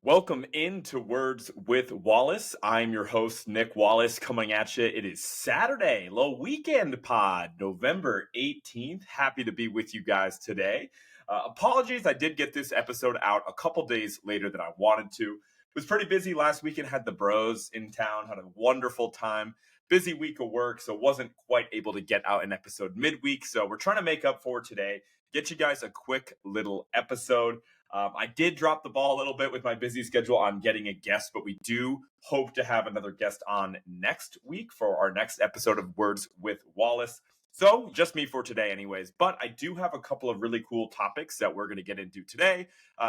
Welcome into Words with Wallace. I'm your host, Nick Wallace, coming at you. It is Saturday, little weekend pod, November 18th. Happy to be with you guys today. Apologies, I did get this episode out a couple days later than I wanted to. Was pretty busy last weekend, had the bros in town, had a wonderful time. Busy week of work, so wasn't quite able to get out an episode midweek. So we're trying to make up for today, get you guys a quick little episode. I did drop the ball a little bit with my busy schedule on getting a guest, but we do hope to have another guest on next week for our next episode of Words with Wallace. So, just me for today, anyways. But I do have a couple of really cool topics that we're going to get into today.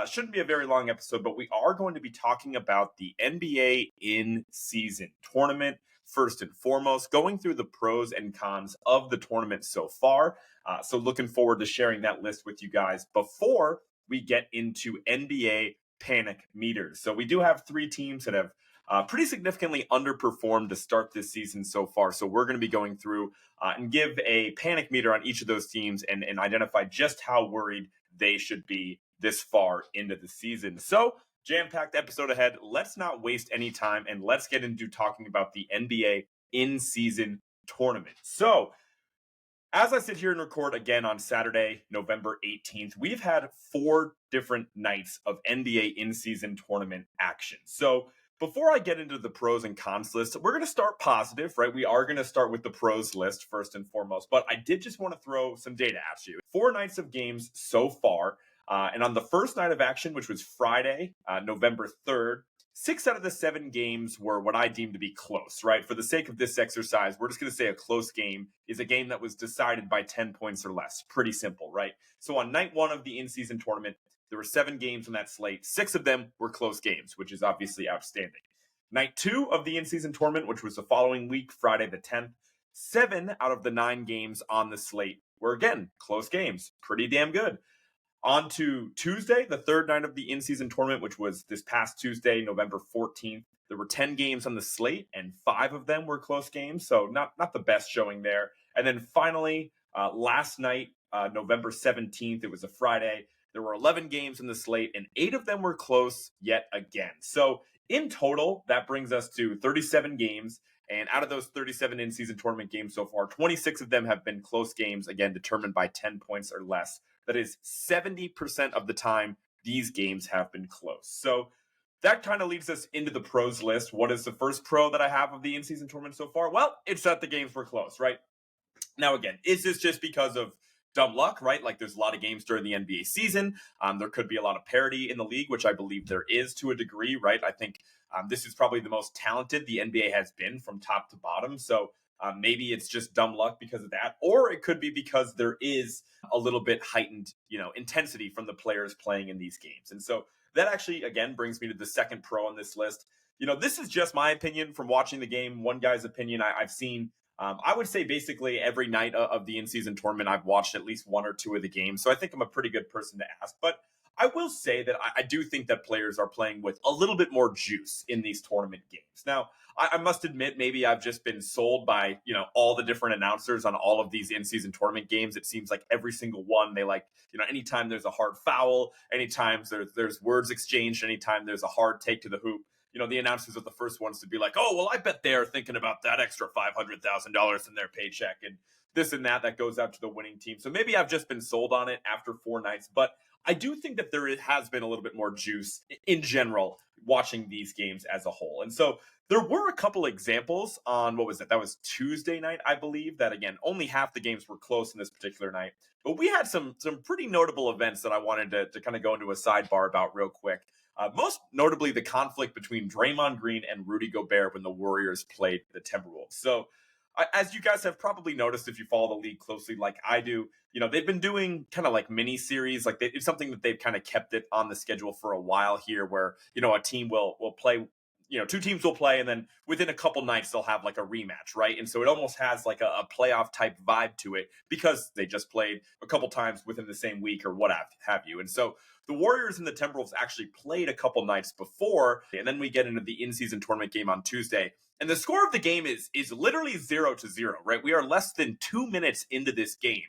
Shouldn't be a very long episode, but we are going to be talking about the NBA in-season tournament. First and foremost, going through the pros and cons of the tournament so far. So, looking forward to sharing that list with you guys before we get into NBA panic meters. So we do have three teams that have pretty significantly underperformed to start this season so far. So we're going to be going through and give a panic meter on each of those teams and identify just how worried they should be this far into the season. So jam-packed episode ahead. Let's not waste any time and let's get into talking about the NBA in-season tournament. So as I sit here and record again on Saturday, November 18th, we've had 4 different nights of NBA in-season tournament action. So before I get into the pros and cons list, we're going to start positive, right? We are going to start with the pros list first and foremost, but I did just want to throw some data at you. 4 nights of games so far, and on the first night of action, which was Friday, November 3rd, 6 out of the 7 games were what I deem to be close, right? For the sake of this exercise, we're just going to say a close game is a game that was decided by 10 points or less. Pretty simple, right? So on night 1 of the in-season tournament, there were 7 games on that slate. 6 of them were close games, which is obviously outstanding. Night 2 of the in-season tournament, which was the following week, Friday the 10th, 7 out of the 9 games on the slate were, again, close games. Pretty damn good. On to Tuesday, the third night of the in-season tournament, which was this past Tuesday, November 14th. There were 10 games on the slate, and 5 of them were close games, so not the best showing there. And then finally, last night, November 17th, it was a Friday. There were 11 games in the slate, and 8 of them were close yet again. So in total, that brings us to 37 games. And out of those 37 in-season tournament games so far, 26 of them have been close games, again, determined by 10 points or less. That is 70% of the time these games have been close. So that kind of leads us into the pros list. What is the first pro that I have of the in-season tournament so far? Well, it's that the games were close, right? Now, again, is this just because of dumb luck, right? Like there's a lot of games during the NBA season. There could be a lot of parity in the league, which I believe there is to a degree, right? I think this is probably the most talented the NBA has been from top to bottom. So maybe it's just dumb luck because of that, or it could be because there is a little bit heightened, intensity from the players playing in these games. And so that actually, again, brings me to the second pro on this list. This is just my opinion from watching the game. One guy's opinion I've seen. I would say basically every night of the in-season tournament, I've watched at least 1 or 2 of the games. So I think I'm a pretty good person to ask. But I will say that I do think that players are playing with a little bit more juice in these tournament games. Now, I must admit, maybe I've just been sold by, all the different announcers on all of these in-season tournament games. It seems like every single one, they like, anytime there's a hard foul, anytime there's words exchanged, anytime there's a hard take to the hoop, the announcers are the first ones to be like, oh, well, I bet they're thinking about that extra $500,000 in their paycheck and this and that goes out to the winning team. So maybe I've just been sold on it after 4 nights, but I do think that there has been a little bit more juice in general watching these games as a whole. And so there were a couple examples on, what was it? That was Tuesday night, I believe, that again, only half the games were close in this particular night. But we had some pretty notable events that I wanted to kind of go into a sidebar about real quick. Most notably, the conflict between Draymond Green and Rudy Gobert when the Warriors played the Timberwolves. So as you guys have probably noticed if you follow the league closely like I do, they've been doing kind of like mini series. Like it's something that they've kind of kept it on the schedule for a while here where, a team will play, 2 teams will play and then within a couple nights they'll have like a rematch, right? And so it almost has like a playoff type vibe to it because they just played a couple times within the same week or what have you. And so the Warriors and the Timberwolves actually played a couple nights before, and then we get into the in-season tournament game on Tuesday. And the score of the game is literally 0-0, right? We are less than 2 minutes into this game.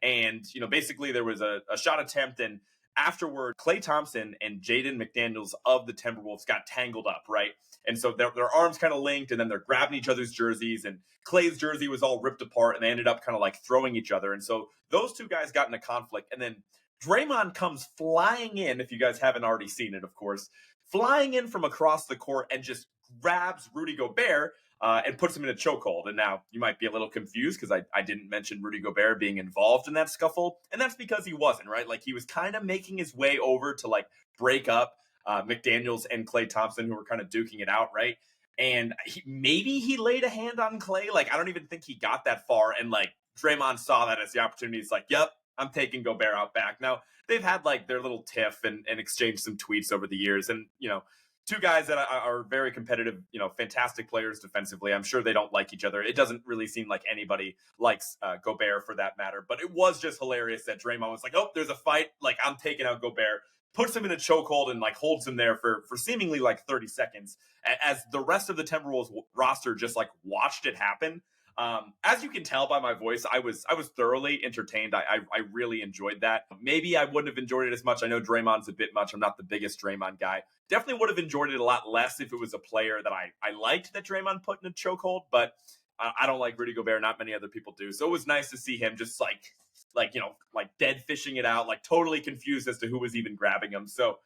And, basically there was a shot attempt and afterward, Klay Thompson and Jaden McDaniels of the Timberwolves got tangled up, right? And so their arms kind of linked, and then they're grabbing each other's jerseys, and Klay's jersey was all ripped apart, and they ended up kind of like throwing each other. And so those two guys got in a conflict, and then Draymond comes flying in, if you guys haven't already seen it, of course, flying in from across the court and just grabs Rudy Gobert and puts him in a chokehold. And now you might be a little confused because I didn't mention Rudy Gobert being involved in that scuffle. And that's because he wasn't, right? Like he was kind of making his way over to like break up McDaniels and Klay Thompson, who were kind of duking it out, right? And maybe he laid a hand on Klay. Like, I don't even think he got that far. And like Draymond saw that as the opportunity. It's like, yep, I'm taking Gobert out back. Now, they've had like their little tiff and exchanged some tweets over the years. And, you know, two guys that are very competitive, you know, fantastic players defensively. I'm sure they don't like each other. It doesn't really seem like anybody likes Gobert for that matter. But it was just hilarious that Draymond was like, oh, there's a fight. Like, I'm taking out Gobert. Puts him in a chokehold and like holds him there for seemingly like 30 seconds as the rest of the Timberwolves roster just like watched it happen. As you can tell by my voice, I was thoroughly entertained. I really enjoyed that. Maybe I wouldn't have enjoyed it as much. I know Draymond's a bit much. I'm not the biggest Draymond guy. Definitely would have enjoyed it a lot less if it was a player that I liked that Draymond put in a chokehold, but I don't like Rudy Gobert. Not many other people do. So it was nice to see him just like, you know, like dead fishing it out, like totally confused as to who was even grabbing him. So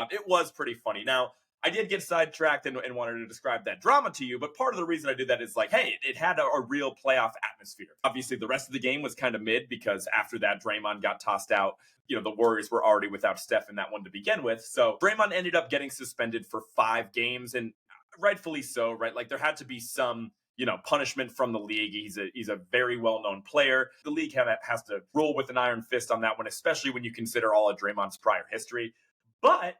it was pretty funny. Now, I did get sidetracked and wanted to describe that drama to you, but part of the reason I did that is like, hey, it had a real playoff atmosphere. Obviously, the rest of the game was kind of mid because after that, Draymond got tossed out. You know, the Warriors were already without Steph in that one to begin with. So Draymond ended up getting suspended for 5 games, and rightfully so, right? Like there had to be some, you know, punishment from the league. He's a very well-known player. The league has to rule with an iron fist on that one, especially when you consider all of Draymond's prior history. But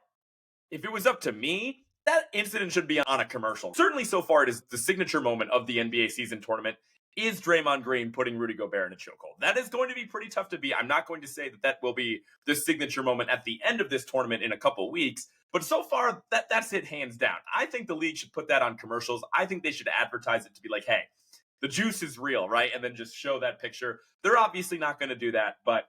if it was up to me, that incident should be on a commercial. Certainly so far, it is the signature moment of the NBA season tournament is Draymond Green putting Rudy Gobert in a chokehold. That is going to be pretty tough to beat. I'm not going to say that will be the signature moment at the end of this tournament in a couple of weeks, but so far, that's it hands down. I think the league should put that on commercials. I think they should advertise it to be like, hey, the juice is real, right? And then just show that picture. They're obviously not going to do that, but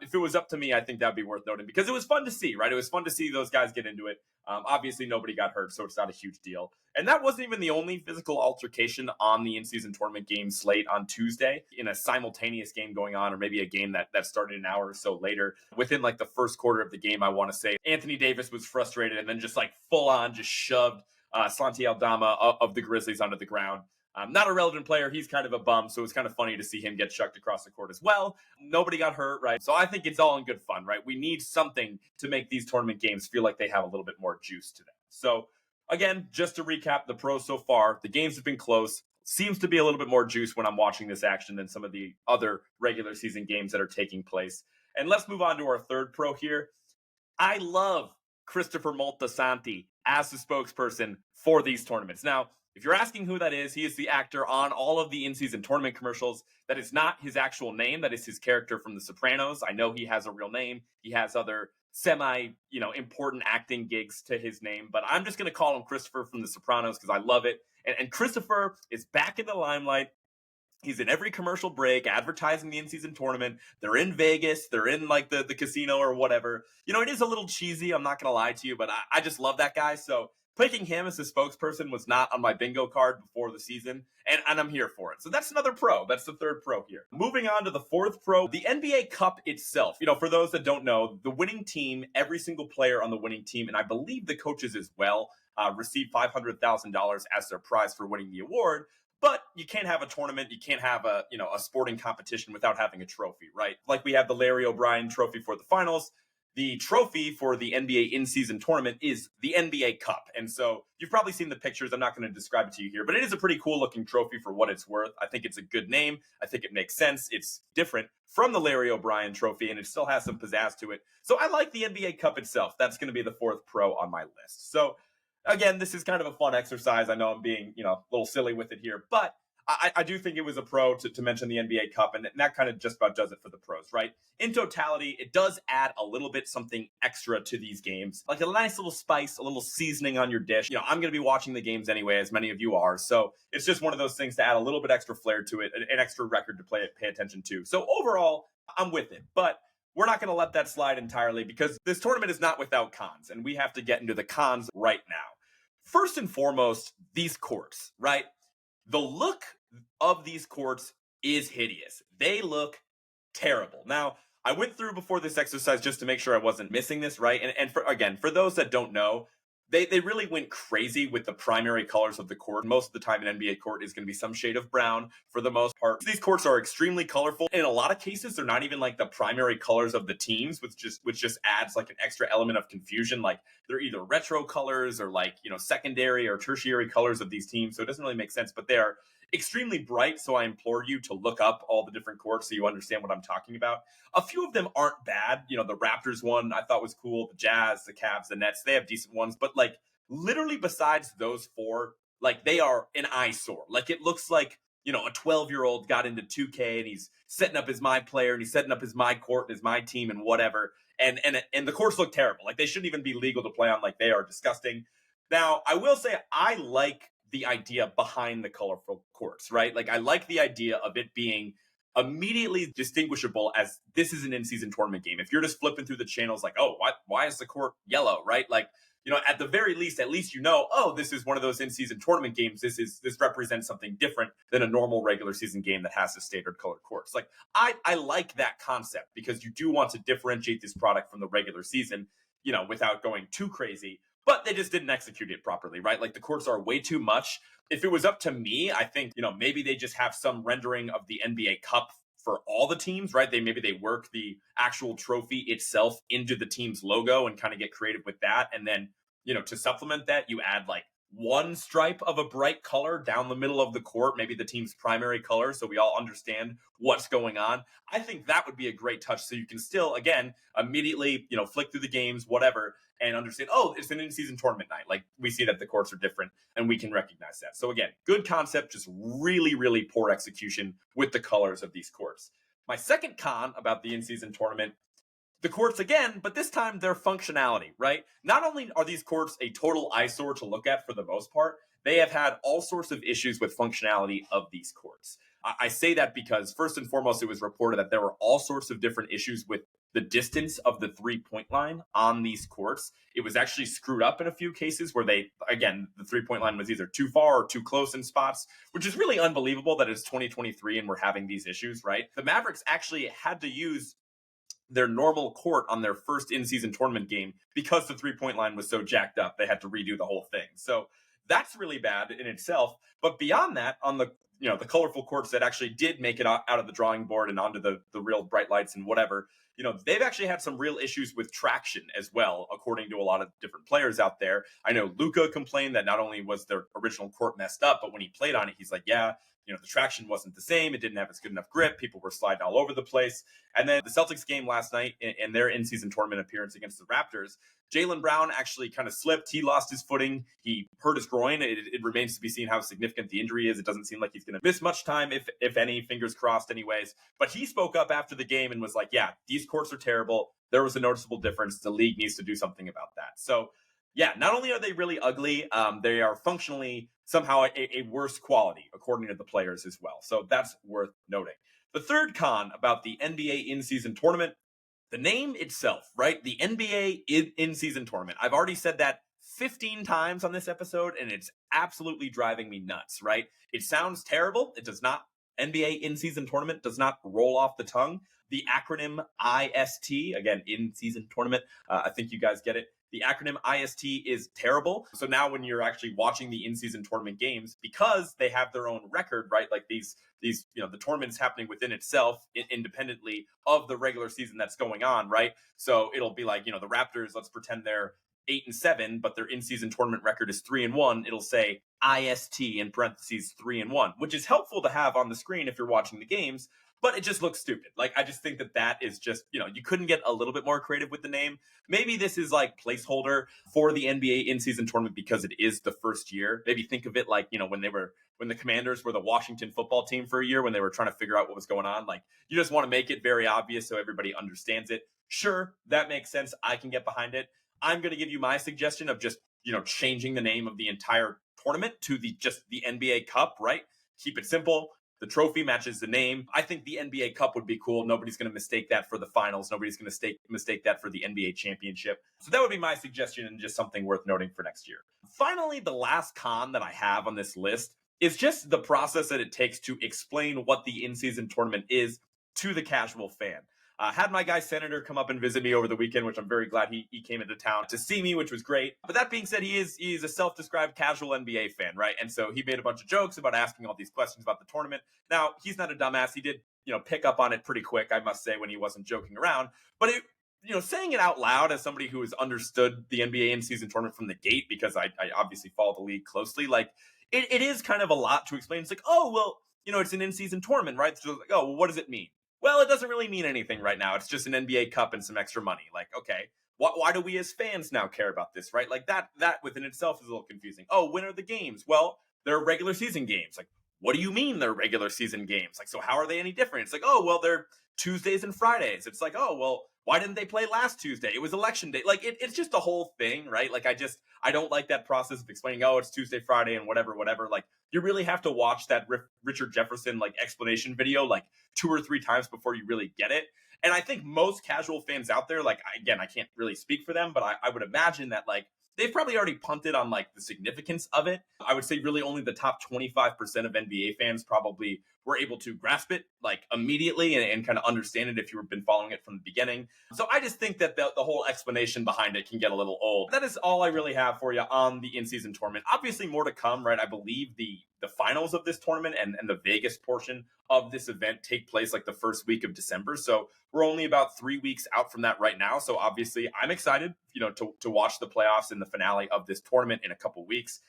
if it was up to me, I think that would be worth noting because it was fun to see, right? It was fun to see those guys get into it. Obviously, nobody got hurt, so it's not a huge deal. And that wasn't even the only physical altercation on the in-season tournament game slate on Tuesday in a simultaneous game going on, or maybe a game that started an hour or so later. Within like the first quarter of the game, I want to say Anthony Davis was frustrated and then just like full on just shoved Santi Aldama of the Grizzlies onto the ground. Not a relevant player. He's kind of a bum, so it's kind of funny to see him get chucked across the court as well. Nobody got hurt, right? So I think it's all in good fun, right? We need something to make these tournament games feel like they have a little bit more juice to them. So again, just to recap the pros so far, the games have been close. Seems to be a little bit more juice when I'm watching this action than some of the other regular season games that are taking place. And let's move on to our third pro here. I love Christopher Moltisanti as the spokesperson for these tournaments. Now, if you're asking who that is, he is the actor on all of the in-season tournament commercials. That is not his actual name. That is his character from The Sopranos. I know he has a real name. He has other important acting gigs to his name, but I'm just going to call him Christopher from The Sopranos because I love it. And Christopher is back in the limelight. He's in every commercial break advertising the in-season tournament. They're in Vegas. They're in like the casino or whatever. You know, it is a little cheesy. I'm not going to lie to you, but I just love that guy. So picking him as a spokesperson was not on my bingo card before the season, and I'm here for it. So that's another pro. That's the third pro here. Moving on to the fourth pro, the NBA Cup itself. You know, for those that don't know, the winning team, every single player on the winning team, and I believe the coaches as well, receive $500,000 as their prize for winning the award. But you can't have a tournament, you can't have a sporting competition without having a trophy, right? Like we have the Larry O'Brien trophy for the finals. The trophy for the NBA in-season tournament is the NBA Cup. And so you've probably seen the pictures. I'm not going to describe it to you here, but it is a pretty cool looking trophy for what it's worth. I think it's a good name. I think it makes sense. It's different from the Larry O'Brien trophy, and it still has some pizzazz to it. So I like the NBA Cup itself. That's going to be the fourth pro on my list. So again, this is kind of a fun exercise. I know I'm being, a little silly with it here, but I do think it was a pro to mention the NBA Cup, and that kind of just about does it for the pros, right? In totality, it does add a little bit something extra to these games, like a nice little spice, a little seasoning on your dish. I'm going to be watching the games anyway, as many of you are, so it's just one of those things to add a little bit extra flair to it, an extra record to pay attention to. So overall, I'm with it, but we're not going to let that slide entirely because this tournament is not without cons, and we have to get into the cons right now. First and foremost, these courts, right? The look of these courts is hideous. They look terrible. Now, I went through before this exercise just to make sure I wasn't missing this, right? And for those that don't know, they really went crazy with the primary colors of the court. Most of the time, an NBA court is going to be some shade of brown for the most part. These courts are extremely colorful. In a lot of cases, they're not even like the primary colors of the teams, which just adds like an extra element of confusion. Like they're either retro colors or like, secondary or tertiary colors of these teams. So it doesn't really make sense, but they're extremely bright. So I implore you to look up all the different courts so you understand what I'm talking about. A few of them aren't bad. The Raptors one I thought was cool. The Jazz, the Cavs, the Nets, they have decent ones. But like literally besides those four, like they are an eyesore. Like it looks like, a 12-year-old got into 2K and he's setting up his my player and he's setting up his my court and his my team and whatever. And the courts look terrible. Like they shouldn't even be legal to play on. Like they are disgusting. Now, I will say I like the idea behind the colorful courts, right? Like I like the idea of it being immediately distinguishable as this is an in-season tournament game. If you're just flipping through the channels like, oh, why is the court yellow, right? Like, at the very least, oh, this is one of those in-season tournament games. This represents something different than a normal regular season game that has a standard colored courts. Like I like that concept because you do want to differentiate this product from the regular season, without going too crazy. But they just didn't execute it properly, right? Like the courts are way too much. If it was up to me, I think, maybe they just have some rendering of the NBA Cup for all the teams, right? Maybe they work the actual trophy itself into the team's logo and kind of get creative with that. And then, to supplement that, you add like one stripe of a bright color down the middle of the court, maybe the team's primary color, so we all understand what's going on. I think that would be a great touch so you can still, again, immediately, flick through the games, whatever, and understand, oh, it's an in-season tournament night. Like we see that the courts are different and we can recognize that. So again, good concept, just really, really poor execution with the colors of these courts. My second con about the in-season tournament, the courts again, but this time their functionality, right? Not only are these courts a total eyesore to look at for the most part, they have had all sorts of issues with functionality of these courts. I say that because first and foremost, it was reported that there were all sorts of different issues with the distance of the 3-point line on these courts. It was actually screwed up in a few cases where the 3-point line was either too far or too close in spots, which is really unbelievable that it's 2023 and we're having these issues, right? The Mavericks actually had to use their normal court on their first in-season tournament game because the 3-point line was so jacked up. They had to redo the whole thing. So that's really bad in itself. But beyond that, on the the colorful courts that actually did make it out of the drawing board and onto the real bright lights and whatever, they've actually had some real issues with traction as well, according to a lot of different players out there. I know Luka complained that not only was their original court messed up, but when he played on it, he's like, yeah, the traction wasn't the same. It didn't have as good enough grip. People were sliding all over the place. And then the Celtics game last night in their in-season tournament appearance against the Raptors, Jaylen Brown actually kind of slipped. He lost his footing. He hurt his groin. It remains to be seen how significant the injury is. It doesn't seem like he's going to miss much time, if any, fingers crossed anyways. But he spoke up after the game and was like, yeah, these courts are terrible. There was a noticeable difference. The league needs to do something about that. So yeah, not only are they really ugly, they are functionally somehow a worse quality, according to the players as well. So that's worth noting. The third con about the NBA in-season tournament, the name itself, right? The NBA in-season tournament. I've already said that 15 times on this episode, and it's absolutely driving me nuts, right? It sounds terrible. It does not. NBA in-season tournament does not roll off the tongue. The acronym IST, again, in-season tournament, I think you guys get it. The acronym IST is terrible. So now when you're actually watching the in-season tournament games, because they have their own record, right? Like these, the tournament's happening within itself independently of the regular season that's going on, right? So it'll be like, the Raptors, let's pretend they're 8-7, but their in-season tournament record is 3-1. It'll say IST in parentheses 3-1, which is helpful to have on the screen if you're watching the games. But it just looks stupid. Like, I just think that is just, you couldn't get a little bit more creative with the name. Maybe this is like placeholder for the NBA in-season tournament because it is the first year. Maybe think of it like, when the Commanders were the Washington football team for a year, when they were trying to figure out what was going on. Like, you just want to make it very obvious so everybody understands it. Sure, that makes sense. I can get behind it. I'm going to give you my suggestion of just, changing the name of the entire tournament to the NBA Cup, right? Keep it simple. The trophy matches the name. I think the NBA Cup would be cool. Nobody's going to mistake that for the finals. Nobody's going to mistake that for the NBA championship. So that would be my suggestion and just something worth noting for next year. Finally, the last con that I have on this list is just the process that it takes to explain what the in-season tournament is to the casual fan. Had my guy Senator come up and visit me over the weekend, which I'm very glad he came into town to see me, which was great. But that being said, he's a self-described casual NBA fan, right? And so he made a bunch of jokes about asking all these questions about the tournament. Now, he's not a dumbass. He did, pick up on it pretty quick, I must say, when he wasn't joking around. But saying it out loud as somebody who has understood the NBA in-season tournament from the gate, because I obviously follow the league closely, like it is kind of a lot to explain. It's like, oh, well, it's an in-season tournament, right? So like, oh, well, what does it mean? Well, it doesn't really mean anything right now. It's just an NBA Cup and some extra money. Like, okay, why do we as fans now care about this, right? Like that within itself is a little confusing. Oh, when are the games? Well, they're regular season games. Like, what do you mean they're regular season games? Like, so how are they any different? It's like, oh, well, they're Tuesdays and Fridays. It's like, oh, well, why didn't they play last Tuesday? It was election day. Like, it's just a whole thing, right? Like, I don't like that process of explaining, oh, it's Tuesday, Friday, and whatever. Like, you really have to watch that Richard Jefferson, like, explanation video, like, 2 or 3 times before you really get it. And I think most casual fans out there, like, again, I can't really speak for them, but I would imagine that, like, they've probably already punted on, like, the significance of it. I would say really only the top 25% of NBA fans probably were able to grasp it, like, immediately and kind of understand it if you've been following it from the beginning. So I just think that the whole explanation behind it can get a little old. That is all I really have for you on the in-season tournament. Obviously more to come, right? I believe the finals of this tournament and the Vegas portion of this event take place like the first week of December. So we're only about 3 weeks out from that right now. So obviously I'm excited, to watch the playoffs and the finale of this tournament in a couple weeks.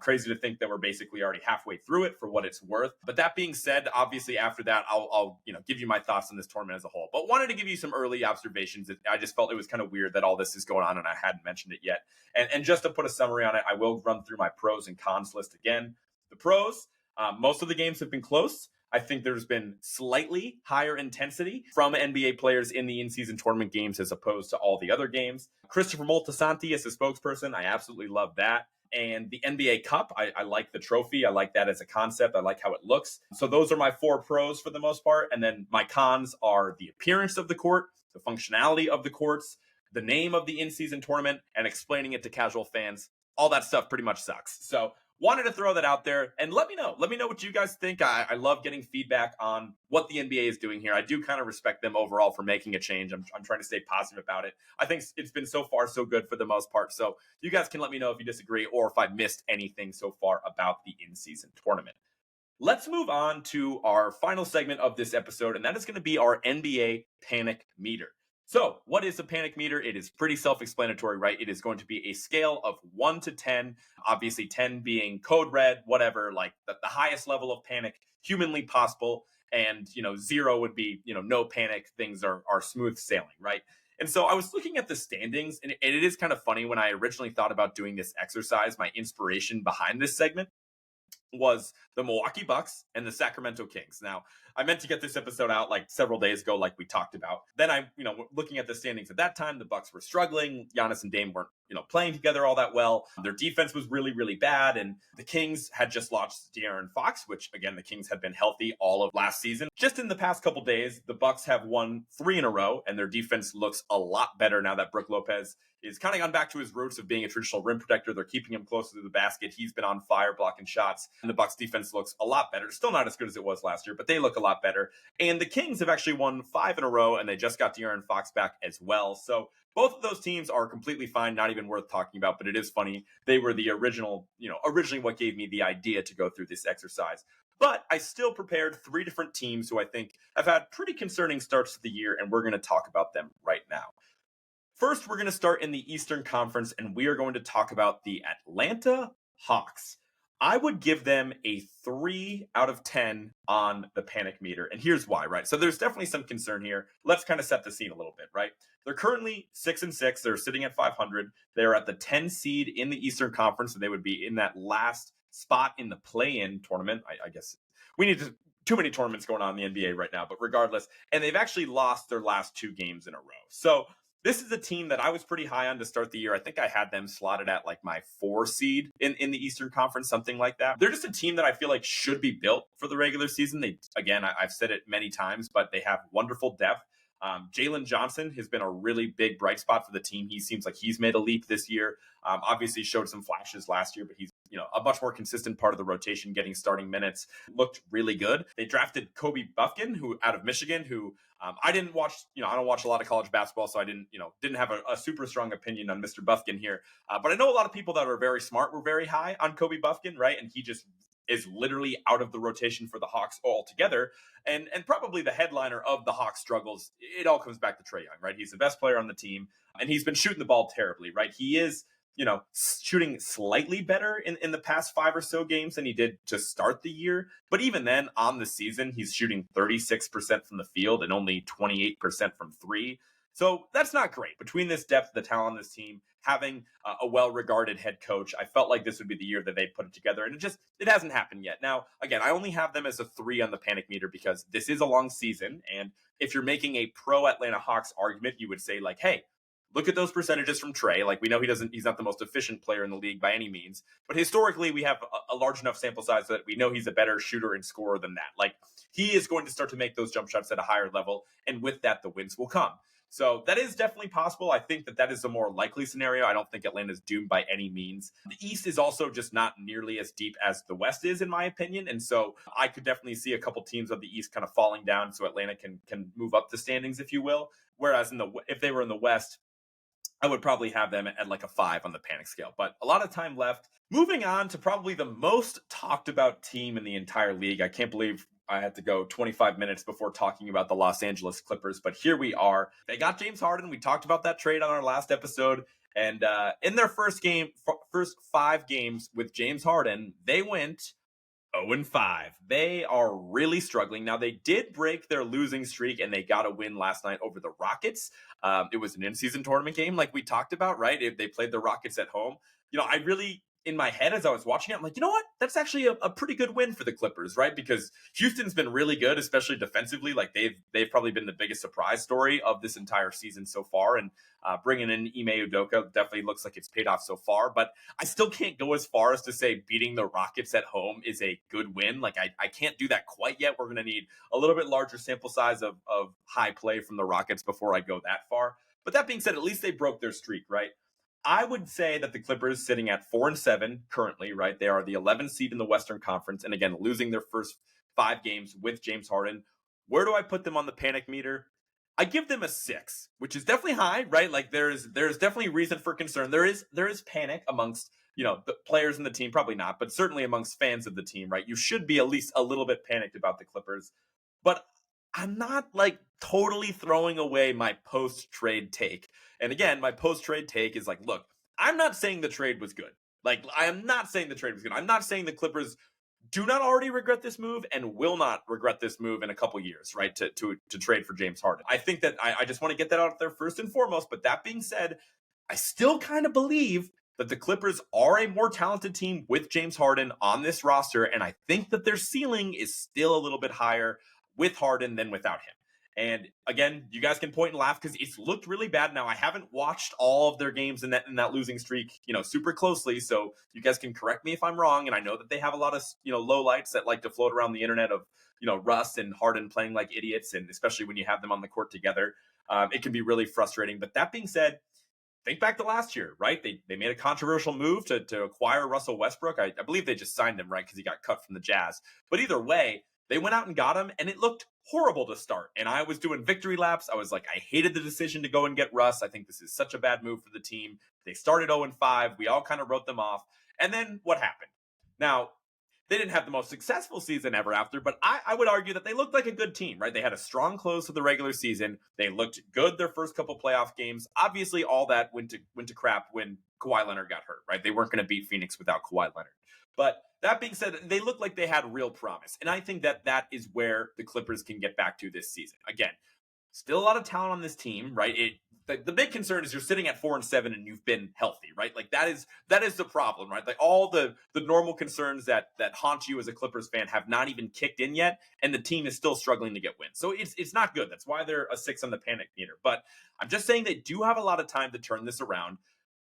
Crazy to think that we're basically already halfway through it for what it's worth. But that being said, obviously after that, I'll give you my thoughts on this tournament as a whole. But wanted to give you some early observations. I just felt it was kind of weird that all this is going on and I hadn't mentioned it yet. And just to put a summary on it, I will run through my pros and cons list again. The pros, most of the games have been close. I think there's been slightly higher intensity from NBA players in the in-season tournament games as opposed to all the other games. Christopher Moltisanti as a spokesperson, I absolutely love that. And the NBA Cup, I like the trophy. I like that as a concept. I like how it looks. So those are my 4 pros for the most part. And then my cons are the appearance of the court, the functionality of the courts, the name of the in-season tournament, and explaining it to casual fans. All that stuff pretty much sucks. So wanted to throw that out there and let me know what you guys think. I love getting feedback on what the NBA is doing here. I do kind of respect them overall for making a change. I'm trying to stay positive about it. I think it's been so far so good for the most part. So you guys can let me know if you disagree or if I missed anything so far about the in-season tournament. Let's move on to our final segment of this episode, and that is going to be our NBA Panic Meter. So what is a panic meter? It is pretty self-explanatory, right? It is going to be a scale of 1 to 10, obviously 10 being code red, whatever, like the highest level of panic humanly possible. And, 0 would be, no panic, things are smooth sailing, right? And so I was looking at the standings, and it is kind of funny when I originally thought about doing this exercise, my inspiration behind this segment was the Milwaukee Bucks and the Sacramento Kings. Now, I meant to get this episode out like several days ago, like we talked about. Then looking at the standings at that time, the Bucks were struggling. Giannis and Dame weren't, playing together all that well. Their defense was really, really bad. And the Kings had just lost De'Aaron Fox, which again, the Kings had been healthy all of last season. Just in the past couple days, the Bucks have won 3 in a row, and their defense looks a lot better now that Brook Lopez is kind of gone back to his roots of being a traditional rim protector. They're keeping him closer to the basket. He's been on fire blocking shots, and the Bucks defense looks a lot better. Still not as good as it was last year, but they look a lot better. And the Kings have actually won 5 in a row, and they just got De'Aaron Fox back as well. So both of those teams are completely fine, not even worth talking about, but it is funny. They were the originally what gave me the idea to go through this exercise. But I still prepared 3 different teams who I think have had pretty concerning starts to the year, and we're going to talk about them right now. First, we're going to start in the Eastern Conference, and we are going to talk about the Atlanta Hawks. I would give them a 3 out of 10 on the panic meter. And here's why, right? So there's definitely some concern here. Let's kind of set the scene a little bit, right? They're currently 6-6. They're sitting at 500. They're at the 10 seed in the Eastern Conference, and they would be in that last spot in the play-in tournament. I guess we need too many tournaments going on in the NBA right now, but regardless. And they've actually lost their last 2 games in a row. So this is a team that I was pretty high on to start the year. I think I had them slotted at like my 4 seed in the Eastern Conference, something like that. They're just a team that I feel like should be built for the regular season. I've said it many times, but they have wonderful depth. Jalen Johnson has been a really big bright spot for the team. He seems like he's made a leap this year. Obviously showed some flashes last year, but he's a much more consistent part of the rotation, getting starting minutes. Looked really good. They drafted Kobe Buffkin, who out of Michigan, who I didn't watch. I don't watch a lot of college basketball, so I didn't have a super strong opinion on Mr. Buffkin here. But I know a lot of people that are very smart were very high on Kobe Buffkin, right? And he just is literally out of the rotation for the Hawks altogether. And probably the headliner of the Hawks struggles, it all comes back to Trae Young, right? He's the best player on the team, and he's been shooting the ball terribly, right? He is, shooting slightly better in the past 5 or so games than he did to start the year. But even then, on the season, he's shooting 36% from the field and only 28% from 3. So that's not great. Between this depth, the talent on this team, having a well-regarded head coach, I felt like this would be the year that they put it together, and it hasn't happened yet. Now, again, I only have them as a 3 on the panic meter because this is a long season, and if you're making a pro Atlanta Hawks argument, you would say like, hey, look at those percentages from Trae. Like, we know he's not the most efficient player in the league by any means, but historically we have a large enough sample size that we know he's a better shooter and scorer than that. Like, he is going to start to make those jump shots at a higher level, and with that, the wins will come. So that is definitely possible. I think that is a more likely scenario. I don't think Atlanta's doomed by any means. The East is also just not nearly as deep as the West is, in my opinion. And so I could definitely see a couple teams of the East kind of falling down so Atlanta can move up the standings, if you will. Whereas if they were in the West, I would probably have them at like a 5 on the panic scale, but a lot of time left. Moving on to probably the most talked about team in the entire league. I can't believe I had to go 25 minutes before talking about the Los Angeles Clippers, but here we are. They got James Harden. We talked about that trade on our last episode. And in their first 5 games with James Harden, they went 0-5. They are really struggling. Now, they did break their losing streak, and they got a win last night over the Rockets. It was an in-season tournament game like we talked about, right? They played the Rockets at home. I really, in my head as I was watching it, I'm like, you know what? That's actually a pretty good win for the Clippers, right? Because Houston's been really good, especially defensively. Like, they've probably been the biggest surprise story of this entire season so far. And bringing in Ime Udoka definitely looks like it's paid off so far. But I still can't go as far as to say beating the Rockets at home is a good win. Like, I can't do that quite yet. We're going to need a little bit larger sample size of high play from the Rockets before I go that far. But that being said, at least they broke their streak, right? I would say that the Clippers sitting at 4-7 currently, right? They are the 11th seed in the Western Conference. And again, losing their first 5 games with James Harden. Where do I put them on the panic meter? I give them a 6, which is definitely high, right? Like, there's definitely reason for concern. There is panic amongst, the players in the team, probably not, but certainly amongst fans of the team, right? You should be at least a little bit panicked about the Clippers. But I'm not like totally throwing away my post-trade take. And again, my post-trade take is like, look, I'm not saying the trade was good. Like, I am not saying the trade was good. I'm not saying the Clippers do not already regret this move and will not regret this move in a couple years, right? To trade for James Harden. I think that I just want to get that out there first and foremost. But that being said, I still kind of believe that the Clippers are a more talented team with James Harden on this roster. And I think that their ceiling is still a little bit higher with Harden than without him. And again, you guys can point and laugh because it's looked really bad. Now, I haven't watched all of their games in that losing streak, super closely. So you guys can correct me if I'm wrong. And I know that they have a lot of, low lights that like to float around the internet of, Russ and Harden playing like idiots. And especially when you have them on the court together, it can be really frustrating. But that being said, think back to last year, right? They made a controversial move to acquire Russell Westbrook. I believe they just signed him, right? Because he got cut from the Jazz. But either way, they went out and got him, and it looked horrible to start. And I was doing victory laps. I was like, I hated the decision to go and get Russ. I think this is such a bad move for the team. They started 0-5. We all kind of wrote them off. And then what happened? Now, they didn't have the most successful season ever after, but I would argue that they looked like a good team, right? They had a strong close to the regular season. They looked good their first couple playoff games. Obviously, all that went to crap when Kawhi Leonard got hurt, right? They weren't going to beat Phoenix without Kawhi Leonard. But that being said, they look like they had real promise. And I think that is where the Clippers can get back to this season. Again, still a lot of talent on this team, right? the big concern is you're sitting at 4-7 and you've been healthy, right? Like that is the problem, right? Like all the normal concerns that haunt you as a Clippers fan have not even kicked in yet, and the team is still struggling to get wins. So it's not good. That's why they're a 6 on the panic meter. But I'm just saying they do have a lot of time to turn this around.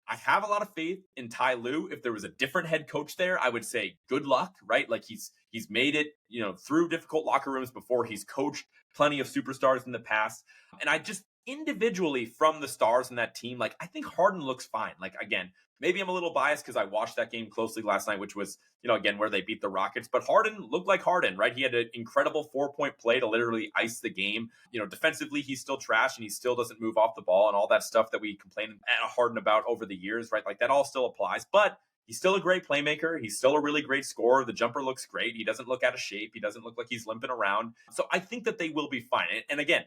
I have a lot of faith in Ty Lue. If there was a different head coach there, I would say good luck, right? Like he's made it, through difficult locker rooms before. He's coached plenty of superstars in the past. And I just individually from the stars in that team, like I think Harden looks fine. Like again, maybe I'm a little biased because I watched that game closely last night, which was, again, where they beat the Rockets. But Harden looked like Harden, right? He had an incredible 4-point play to literally ice the game. Defensively, he's still trash and he still doesn't move off the ball and all that stuff that we complain at Harden about over the years, right? Like that all still applies. But he's still a great playmaker. He's still a really great scorer. The jumper looks great. He doesn't look out of shape. He doesn't look like he's limping around. So I think that they will be fine. And again,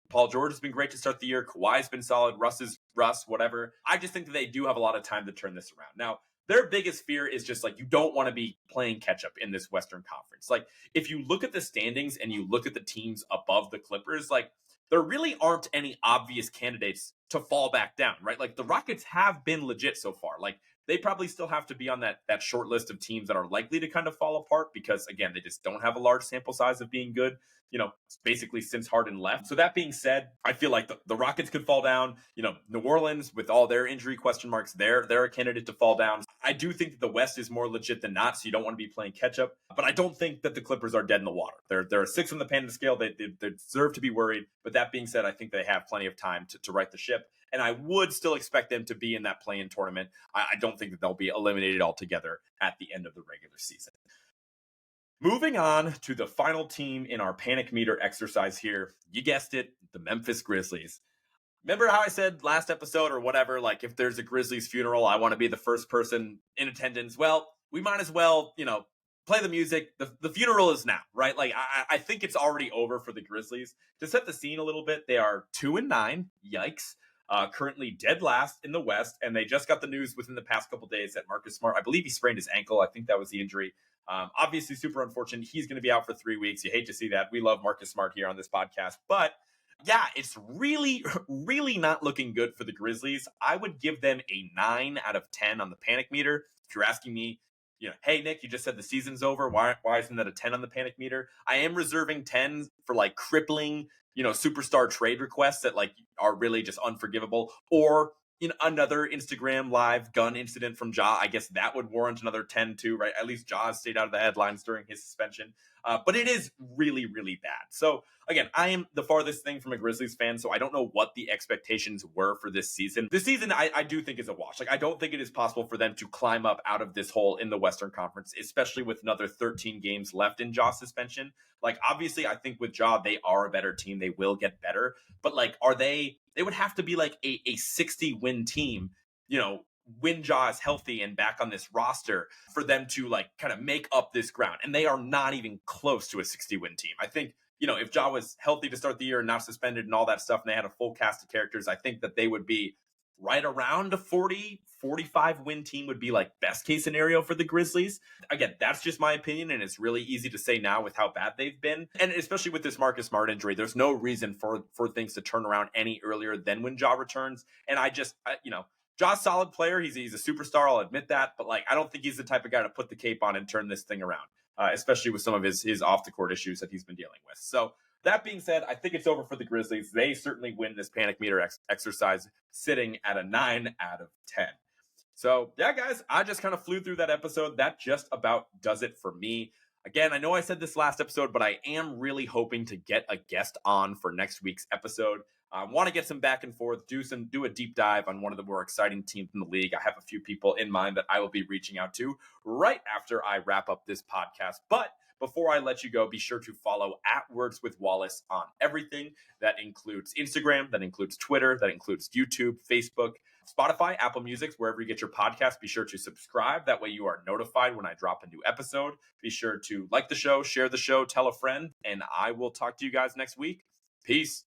Paul George has been great to start the year. Kawhi's been solid. Russ is Russ, whatever. I just think that they do have a lot of time to turn this around. Now, their biggest fear is just like you don't want to be playing catch up in this Western Conference. Like if you look at the standings and you look at the teams above the Clippers, like there really aren't any obvious candidates to fall back down, right? Like the Rockets have been legit so far. Like they probably still have to be on that short list of teams that are likely to kind of fall apart because again, they just don't have a large sample size of being good, basically since Harden left. So that being said, I feel like the Rockets could fall down. New Orleans with all their injury question marks, they're a candidate to fall down. I do think that the West is more legit than not, so you don't want to be playing catch up. But I don't think that the Clippers are dead in the water. They're a 6 on the Panda scale. They deserve to be worried. But that being said, I think they have plenty of time to right the ship. And I would still expect them to be in that play-in tournament. I don't think that they'll be eliminated altogether at the end of the regular season. Moving on to the final team in our panic meter exercise here. You guessed it, the Memphis Grizzlies. Remember how I said last episode or whatever, like if there's a Grizzlies funeral, I want to be the first person in attendance. Well, we might as well, play the music. The funeral is now, right? Like I think it's already over for the Grizzlies. To set the scene a little bit, they are 2-9. Yikes. Currently dead last in the West, and they just got the news within the past couple days that Marcus Smart, I believe he sprained his ankle. I think that was the injury. Obviously super unfortunate. He's going to be out for 3 weeks. You hate to see that. We love Marcus Smart here on this podcast, but yeah, it's really, really not looking good for the Grizzlies. I would give them a 9 out of 10 on the panic meter. If you're asking me, hey, Nick, you just said the season's over. Why isn't that a 10 on the panic meter? I am reserving 10s for like crippling, superstar trade requests that like are really just unforgivable, or another Instagram live gun incident from Ja. I guess that would warrant another 10 too, right? At least Ja stayed out of the headlines during his suspension. But it is really, really bad. So again, I am the farthest thing from a Grizzlies fan, so I don't know what the expectations were for this season. This season, I do think is a wash. Like I don't think it is possible for them to climb up out of this hole in the Western Conference, especially with another 13 games left in Ja's suspension. Like obviously, I think with Ja, they are a better team. They will get better. But like, are they would have to be like a 60-win team, when Ja is healthy and back on this roster for them to like kind of make up this ground. And they are not even close to a 60-win team. I think, if Ja was healthy to start the year and not suspended and all that stuff, and they had a full cast of characters, I think that they would be right around a 45 win team would be like best case scenario for the Grizzlies. Again, that's just my opinion, and it's really easy to say now with how bad they've been. And especially with this Marcus Smart injury, there's no reason for things to turn around any earlier than when Ja returns. And Ja's solid player. He's a superstar. I'll admit that. But like, I don't think he's the type of guy to put the cape on and turn this thing around, especially with some of his off the court issues that he's been dealing with. So that being said, I think it's over for the Grizzlies. They certainly win this panic meter exercise, sitting at a 9 out of 10. So yeah, guys, I just kind of flew through that episode. That just about does it for me. Again, I know I said this last episode, but I am really hoping to get a guest on for next week's episode. I want to get some back and forth, do a deep dive on one of the more exciting teams in the league. I have a few people in mind that I will be reaching out to right after I wrap up this podcast. But before I let you go, be sure to follow @WordsWithWallace on everything. That includes Instagram, that includes Twitter, that includes YouTube, Facebook, Spotify, Apple Music, wherever you get your podcast. Be sure to subscribe. That way you are notified when I drop a new episode. Be sure to like the show, share the show, tell a friend, and I will talk to you guys next week. Peace.